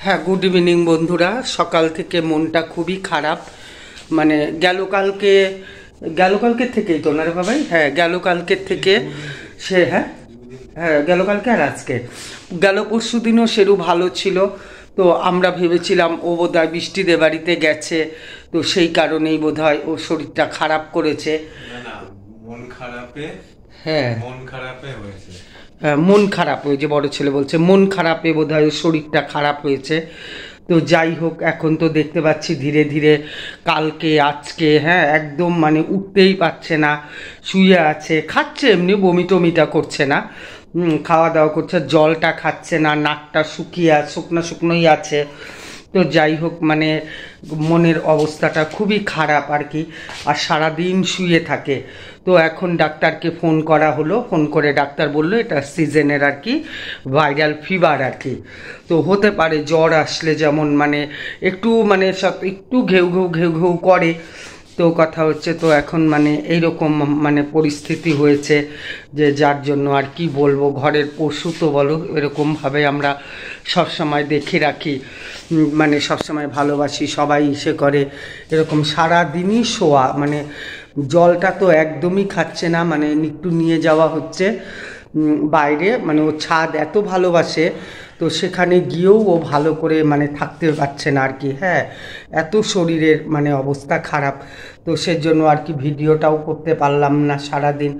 হ্যাঁ, good evening বন্ধুরা। সকাল থেকে মনটা খুবই খারাপ। মানে গেল কালকের থেকেই তো না রে বাবাই? হ্যাঁ, গেল কালকের থেকে সে হ্যাঁ হ্যাঁ গেল কালকে আর আজকে গেল পরশু দিনও সেরু ভালো ছিল। তো আমরা ভেবেছিলাম ও বোধহয় বৃষ্টিদের বাড়িতে গেছে, তো সেই কারণেই বোধহয় ওর শরীরটা খারাপ করেছে। মন খারাপে হয়েছে। মন খারাপ, ওই যে বড় ছেলে বলছে মন খারাপে বোধহয় ওর শরীরটা খারাপ হয়েছে। তো যাই হোক, এখন তো দেখতে পাচ্ছি ধীরে ধীরে কালকে আজকে হ্যাঁ একদম মানে উঠতেই পারছে না, শুয়ে আছে, খাচ্ছে এমনি, বমি টমিটা করছে না, খাওয়া দাওয়া করছে, জলটা খাচ্ছে না, নাকটা শুকনো শুকনোই আছে। তো যাই হোক, মানে মনের অবস্থাটা খুবই খারাপ আর কি, আর সারাদিন শুয়ে থাকে। তো এখন ডাক্তারকে ফোন করা হলো, ফোন করে ডাক্তার বললো এটা সিজনের আর কি ভাইরাল ফিভার আর কি। তো হতে পারে জ্বর আসলে যেমন মানে একটু মানে সব একটু ঘেউ ঘেউ ঘেউ ঘেউ করে। তো কথা হচ্ছে, তো এখন মানে এইরকম মানে পরিস্থিতি হয়েছে যে যার জন্য আর কি বলবো, ঘরের পশু তো বলো এরকমভাবে আমরা সবসময় দেখে রাখি, মানে সবসময় ভালোবাসি, সবাই ইসে করে, এরকম সারাদিনই শোয়া, মানে জলটা তো একদমই খাচ্ছে না, মানে একটু নিয়ে যাওয়া হচ্ছে বাইরে, মানে ও ছাদ এত ভালোবাসে, তো সেখানে গিয়েও ও ভালো করে মানে থাকতে পারছে না আর কি। হ্যাঁ, এত শরীরের মানে অবস্থা খারাপ, তো সেজন্য আর কি ভিডিওটাও করতে পারলাম না সারাদিন।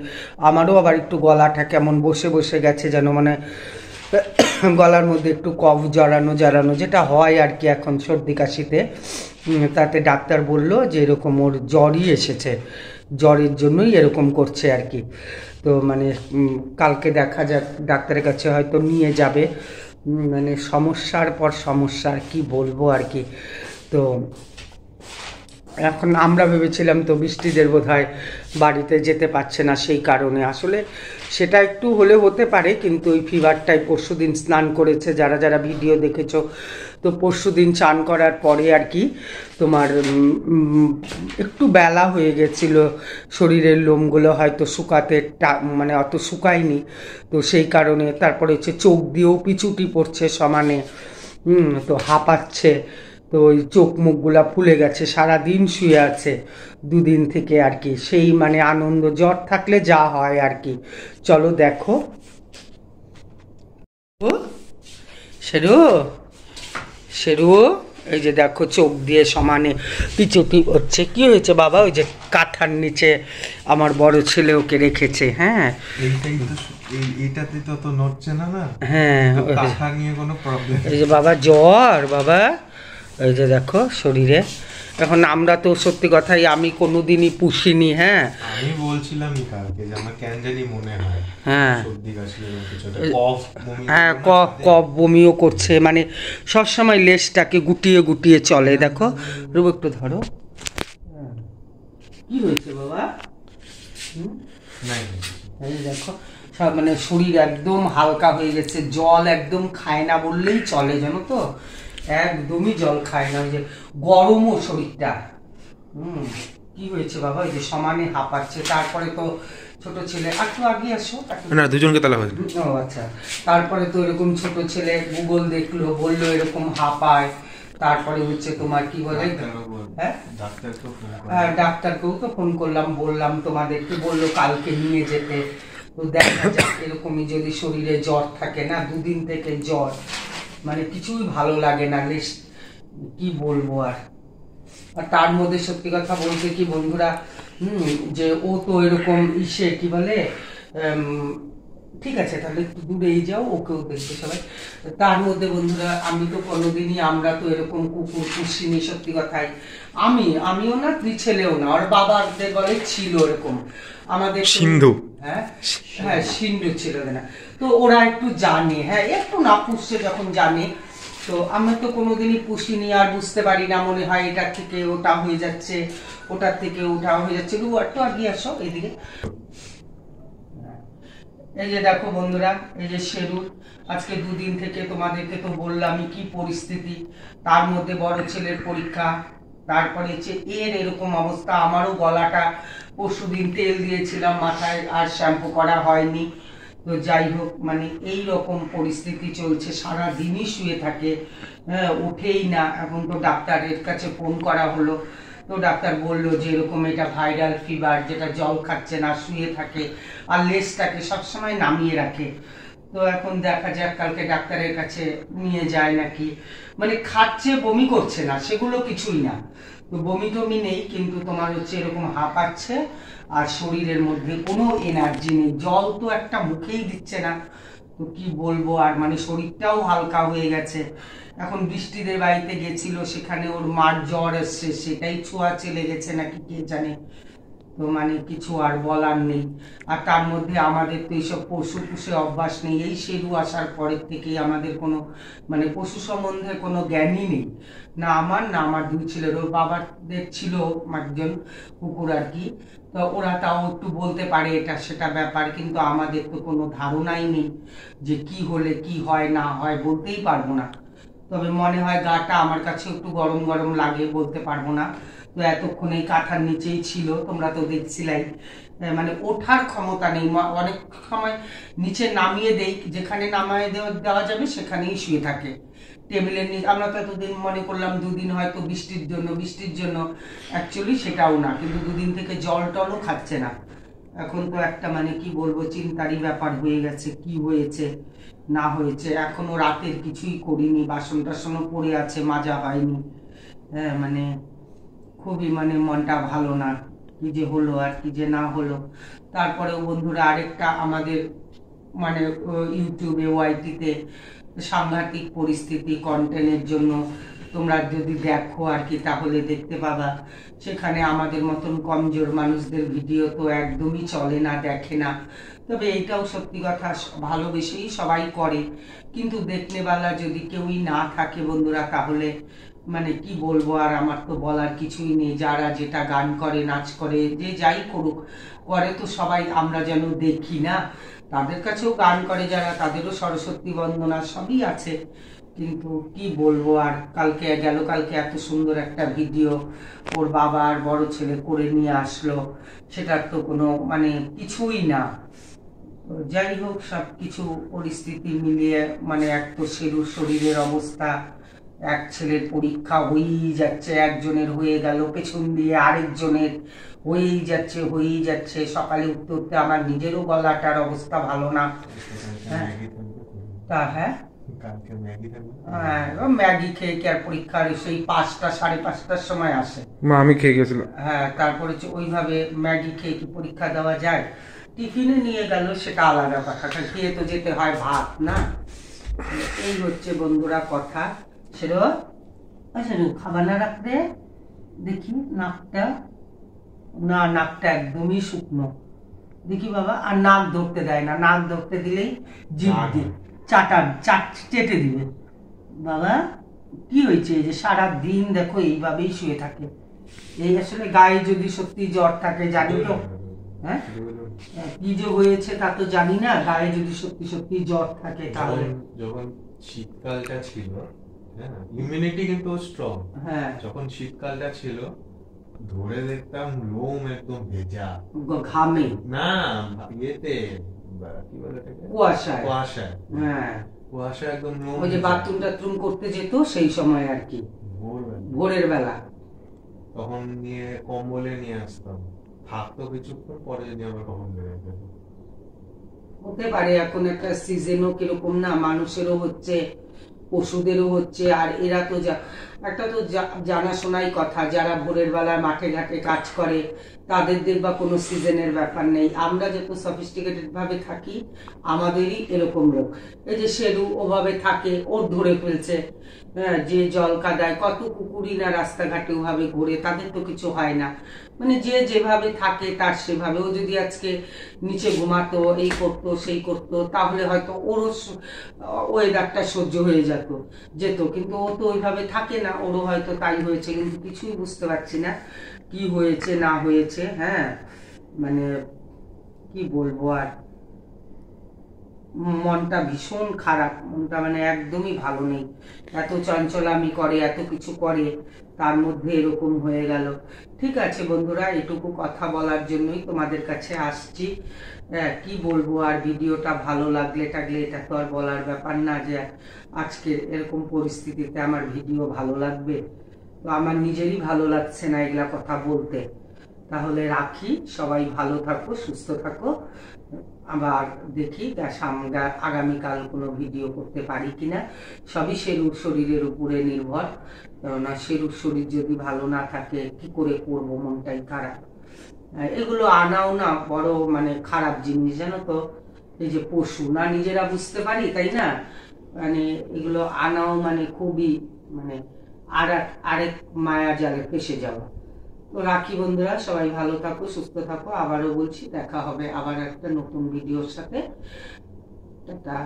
আমারও আবার একটু গলাটা কেমন বসে বসে গেছে যেন, মানে গলার মধ্যে একটু কফ জড়ানো জড়ানো যেটা হয় আর কি এখন সর্দি কাশিতে। তাতে ডাক্তার বলল যে এরকম ওর জ্বরই এসেছে, জ্বরের জন্যই এরকম করছে আর কি। তো মানে কালকে দেখা যাক, ডাক্তারের কাছে হয়তো নিয়ে যাবে। মানে সমস্যার পর সমস্যা, আর কি বলবো আর কি। তো এখন আমরা ভেবেছিলাম তো বৃষ্টিদের বোধহয় বাড়িতে যেতে পারছে না, সেই কারণে আসলে সেটা একটু হলে হতে পারে, কিন্তু ওই ফিভারটাই পরশু দিন স্নান করেছে, যারা যারা ভিডিও দেখেছো, তো পরশু দিন চান করার পরে আর কি তোমার একটু বেলা হয়ে গেছিল, শরীরের লোমগুলো হয়তো শুকাতে মানে অত শুকায়নি, তো সেই কারণে তারপরে হচ্ছে চোখ দিয়েও পিছুটি পড়ছে সমানে, তো হাঁপাচ্ছে, তো ওই চোখ মুখগুলা ফুলে গেছে, সারাদিন শুয়ে আছে দুদিন থেকে আর কি, সেই মানে আনন্দ, জ্বর থাকলে যা হয় আর কি। চলো দেখো শেরু শেরু, এই যে দেখো চোখ দিয়ে সমানে পিছুটি হচ্ছে। কি হয়েছে বাবা? ওই যে কাঁথার নিচে আমার বড় ছেলে ওকে রেখেছে। হ্যাঁ, এইটাতে তো নড়ছে না। হ্যাঁ, কাঁথা নিয়ে কোনো প্রবলেম? এই যে বাবা জ্বর, বাবা এই যে দেখো শরীরে। এখন আমরা তো সত্যি কথাই আমি কোনোদিনই পুষিনি। হ্যাঁ, আমি বলছিলাম কালকে যে আমার কেন জানি মনে হয় হ্যাঁ সর্দি কাশি কিছু একটা, কফ বমি, হ্যাঁ কফ বমিও করছে, মানে সবসময় লেজটাকে গুটিয়ে গুটিয়ে চলে। দেখো রূপ, একটু ধরো, কি হয়েছে বাবা? এই দেখো সব মানে শরীর একদম হালকা হয়ে গেছে, জল একদম খায় না বললেই চলে, জানো তো, একদমই জল খায় না, ওই যে গরমও শরীরটা। কি হয়েছে বাবা? ওই যে সমানে হাঁপাচ্ছে। তারপরে তো ছোট ছেলে, একটু আগে আসো না, দুজনকে তালা হয়েছে। ও আচ্ছা, তারপরে তো এরকম ছোট ছেলে গুগল দেখলো, বললো এরকম হাঁপায়। তারপরে হচ্ছে তোমার কি বলে, হ্যাঁ ডাক্তারকেও তো ফোন করলাম, বললাম তোমাদেরকে, বললো কালকে নিয়ে যেতে। তো দেখা যাক, এরকমই যদি শরীরে জ্বর থাকে না, দুদিন থেকে জ্বর, মানে কিছুই ভালো লাগে না, কি বলবো আর তার মধ্যে সত্যি কথা বলতে কি বন্ধুরা, যে ও তো এরকম ইসে কি বলে, ঠিক আছে তাহলে একটু দূরেই যাও, ওকেও দেখবে সবাই। তার মধ্যে বন্ধুরা আমি তো কোনোদিনই, আমরা তো এরকম কুকুর পুষিনি সত্যি কথাই। আমিও না, তুই ছেলেও না, ওর বাবাদের বলে ছিল এরকম আমাদের সিন্ধু, হ্যাঁ সিন্ধু ছিল না। তো ওরা একটু জানে, হ্যাঁ একটু না পুষছে যখন জানে। তো আমরা তো কোনোদিনই পুষিনি, আর বুঝতে পারি না, মনে হয় এটার থেকে ওটা হয়ে যাচ্ছে, ওটার থেকে ওটা হয়ে যাচ্ছে। একটু আগে আসো এইদিকে। এই যে দেখো বন্ধুরা, এই যে শেরু আজকে দুদিন থেকে, তোমাদেরকে তো বললামই কি পরিস্থিতি, তার মধ্যে বড় ছেলের পরীক্ষা, তারপরে হচ্ছে এর এরকম অবস্থা। আমারও গলাটা পরশুদিন তেল দিয়েছিলাম মাথায়, আর শ্যাম্পু করা হয়নি, তো যাই হোক, মানে এই রকম পরিস্থিতি চলছে, সারা দিনই শুয়ে থাকে, হ্যাঁ, ওঠেই না। এখন তো ডাক্তারের কাছে ফোন করা হলো, তো ডাক্তার বলল যে এরকম এটা ভাইরাল ফিভার, যেটা জল খাচ্ছে না, শুয়ে থাকে আর লেজটাকে সবসময় নামিয়ে রাখে। তো এখন দেখা যাক, কালকে ডাক্তারের কাছে নিয়ে যায় নাকি। মানে খাচ্ছে, বমি করছে না, সেগুলো কিছুই না, তো বমি টমি নেই, কিন্তু তোমার হচ্ছে এরকম হাঁপাচ্ছে আর শরীরের মধ্যে কোনো এনার্জি নেই, জল তো একটা মুখেই দিচ্ছে না। তো কি বলবো আর, মানে শরীরটাও হালকা হয়ে গেছে। এখন বৃষ্টিদের বাড়িতে গেছিল, সেখানে ওর মার জ্বর এসছে, সেটাই ছোঁয়াচে লেগেছে নাকি কে জানে। তো মানে কিছু আর বলার নেই। আর তার মধ্যে আমাদের তো এইসব পশু পুষে অভ্যাস নেই, এই শেরু আসার পরের থেকেই আমাদের কোনো মানে পশু সম্বন্ধে কোনো জ্ঞানই নেই, না আমার না আমার দুই ছেলের। ওর বাবাদের ছিল একজন কুকুর আর কি, তো ওরা তাও একটু বলতে পারে এটা সেটা ব্যাপার, কিন্তু আমাদের তো কোনো ধারণাই নেই যে কি হলে কি হয় না হয়, বলতেই পারবো না। তবে মনে হয় গাটা আমার কাছে একটু গরম গরম লাগে, বলতে পারবো না। তো এতক্ষণ এই কাঁথার নিচেই ছিল, তোমরা তো দেখছিলাই, মানে ওঠার ক্ষমতা নেই। অনেক সময় নিচে নামিয়ে দেই, যেখানে নামিয়ে দেওয়া যাবে সেখানেই শুয়ে থাকে টেবিলের নিচে। আমরা তো এতদিন মনে করলাম দুদিন হয়তো বৃষ্টির জন্য, অ্যাকচুয়ালি সেটাও না, কিন্তু দুদিন থেকে জল টলও খাচ্ছে না। এখন তো একটা মানে কি বলবো, চিন্তারই ব্যাপার হয়ে গেছে, কি হয়েছে না হয়েছে। এখনো রাতের কিছুই করিনি, বাসন টাসনও পড়ে আছে, মাজা হয়নি। হ্যাঁ, মানে খুবই মানে মনটা ভালো না, কি যে হলো আর কি যে না হলো। তারপরেও বন্ধুরা আরেকটা আমাদের মানে ইউটিউবে ওয়াইটিতে সাংঘাতিক পরিস্থিতি, কন্টেন্টের জন্য তোমরা যদি দেখো আর কি তাহলে দেখতে পাবা, সেখানে আমাদের মতন কমজোর মানুষদের ভিডিও তো একদমই চলে না, দেখে না। তবে এইটাও সত্যি কথা, ভালোবেসেই সবাই করে, কিন্তু দেখনেওয়ালা যদি কেউই না থাকে বন্ধুরা, তাহলে মানে কি বলবো আর, আমার তো বলার কিছুই নেই। যারা যেটা গান করে, নাচ করে, যে যাই করুক করে, তো সবাই আমরা যেন দেখি না, তাদের কাছেও গান করে যারা, তাদেরও সরস্বতী বন্দনা সবই আছে। কিন্তু কি বলবো আর, কালকে এত সুন্দর একটা ভিডিও ওর বাবা আর বড় ছেলে করে নিয়ে আসলো, সেটার তো কোনো মানে কিছুই না। তো যাই হোক, সব কিছু পরিস্থিতি মিলিয়ে মানে এক তো শেরুর শরীরের অবস্থা, এক ছেলের পরীক্ষা হয়েই যাচ্ছে, একজনের হয়ে গেল, পেছন দিয়ে আরেকজনের হয়েই যাচ্ছে। সকালে উঠতে উঠতে আমার নিজেরও গলাটার অবস্থা ভালো না। তা হ্যাঁ, ম্যাগি খেয়ে কি আর পরীক্ষার সেই 5টা 5:30টার সময় আসে? মা আমি খেয়ে গেছিলাম। হ্যাঁ, তারপরে ওইভাবে ম্যাগি খেয়ে কি পরীক্ষা দেওয়া যায়? টিফিনে নিয়ে গেল, সেটা আলাদা কথা, খেয়ে তো যেতে হয় ভাত না। এই হচ্ছে বন্ধুরা কথা। সেটা আচ্ছা, খাবার না রাখতে দেখি নাকটা, না নাকটা একদমই শুকনো, দেখি বাবা। আর নাক ধরতে দেয় না, নাক ধরতে দিলেই জিভ দিয়ে চেটে দিবে। বাবা কি হয়েছে? এই যে সারা দিন দেখো এইভাবেই শুয়ে থাকে। এই আসলে গায়ে যদি সত্যি জ্বর থাকে, জানি তো হ্যাঁ কি যে হয়েছে তা তো জানি না, গায়ে যদি সত্যি সত্যি জ্বর থাকে তাহলে। যখন শীতকালটা ছিল, হ্যাঁ, ইমিউনিটি কিন্তু স্ট্রং। হ্যাঁ, যখন শীতকালটা ছিল, ধরে দেখতাম লোম একদম ভেজা, ঘামে না ইয়েতে কি বলে এটাকে, কুয়াশায়। হ্যাঁ, কুয়াশা একদম লোম। ওই যে বাথরুম টাথরুম করতে যেত সেই সময় আর কি, ভোরের বেলা, তখন নিয়ে কম্বলে নিয়ে আসতাম, থাকতো কিছুক্ষণ, পরে যদি আবার কখন বেড়ে যেত। হতে পারে এখন একটা সিজনও কিরকম না, মানুষেরও হচ্ছে, পশুদেরও হচ্ছে। আর এরা তো একটা তো জানাশোনাই কথা, যারা ভোরের বেলায় মাঠে ঘাটে কাজ করে তাদের দেখবা কোনো সিজনের ব্যাপার নেই। আমরা যত সফিস্টিকেটেড ভাবে থাকি, আমাদেরই এরকম লোক। এই যে শেরু ওভাবে থাকে, ওর ধরে ফেলছে, হ্যাঁ, যে জল কাদায়, কত কুকুরই না রাস্তাঘাটে ওভাবে ঘুরে, তাদের তো কিছু হয় না। মানে যে যেভাবে থাকে তার সেভাবে। ও যদি আজকে নিচে ঘুমাতো, এই করতো সেই করতো, তাহলে হয়তো ওরও ওয়েদারটা সহ্য হয়ে যেত, কিন্তু ও তো ওইভাবে থাকে না, ওরও হয়তো তাই হয়েছে, কিন্তু কিছুই বুঝতে পারছি না কি হয়েছে না হয়েছে। হ্যাঁ, মানে কি বলবো আর, মনটা ভীষণ খারাপ, মনটা মানে একদমই ভালো নেই। এত চঞ্চলামি করে, এত কিছু করে, তার মধ্যে এরকম হয়ে গেল। ঠিক আছে বন্ধুরা, এটুকু কথা বলার জন্যই তোমাদের কাছে আসছি। কি বলবো আর, ভিডিওটা ভালো লাগলে টাগলে এটা তো আর বলার ব্যাপার না যে আজকে এরকম পরিস্থিতিতে আমার ভিডিও ভালো লাগবে। তো আমার নিজেরই ভালো লাগছে না এগুলা কথা বলতে। তাহলে রাখি, সবাই ভালো থাকো, সুস্থ থাকো। আবার দেখি আগামীকাল কোনো ভিডিও করতে পারি কিনা। সবই শরীরের উপরে নির্ভর, কেননা শরীর যদি ভালো না থাকে কি করে করবো, মনটাই খারাপ। এগুলো আনাও না বড় মানে খারাপ জিনিস, জানো তো। এই যে পশু না নিজেরা বুঝতে পারি, তাই না? মানে এগুলো আনাও মানে খুবই মানে আরেক মায়া জালে ফেসে যাওয়া। তো রাখি বন্ধুরা, সবাই ভালো থাকো, সুস্থ থাকো। আবারও বলছি, দেখা হবে আবার একটা নতুন ভিডিওর সাথে। টাটা।